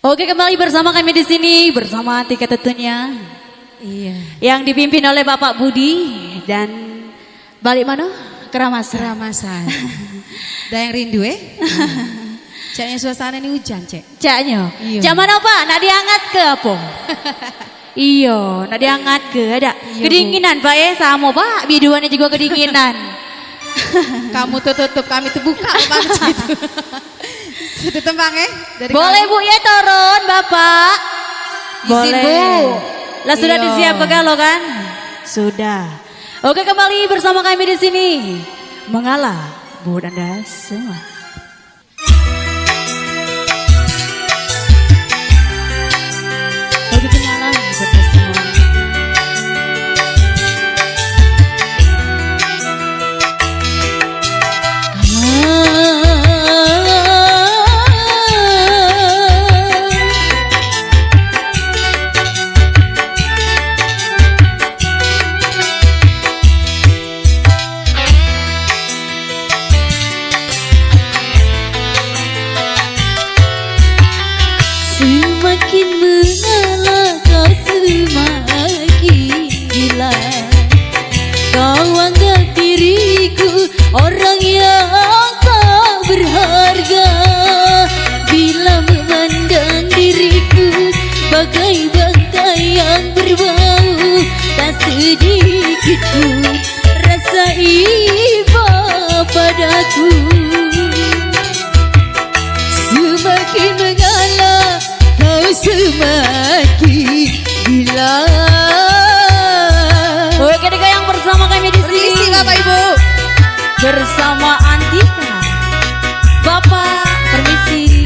Oke, kembali bersama kami di sini bersama Tika tentunya. Iya. Yang dipimpin oleh Bapak Budi dan balik mana? Keramasan. Keramasan. Dan yang rindu Caknya suasana ini hujan, Cek. Caknya. Iya. Cak mana Pak? Nak diangkat ke apa? Iya, nak diangkat ke ada. Iya, Kedinginan Pak sama Pak. Biduannya juga kedinginan. Kamu tutup, kami terbuka Pak. Itu tembang dari Boleh kami. Bu ya turun Bapak. Izin, Boleh. Bu. Lah sudah Iya. disiapkan lo kan? Sudah. Oke, kembali bersama kami di sini. Mengalah buat Anda semua. Oke, mengalah buat Anda semua. Semakin mengalah kau semakin gila. Kau anggap diriku orang yang tak berharga. Bila memandang diriku bagai bangkai yang berbau, tak sedikit pun rasa iba padaku. Semakin mengalah kau semakin gila. Oke, Dika yang bersama kami di sini. Permisi Bapak Ibu. Bersama Antika. Bapak, permisi.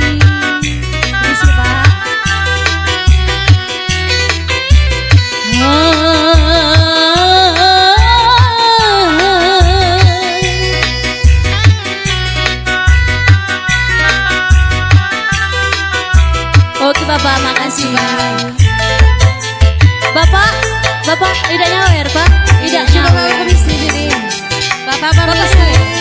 Permisi Pak. Oke Bapak, makasih Pak. Bapak tidak nyawer Pak, tidak Coba Bapak nyawer. permisi sini. Bapak permisi.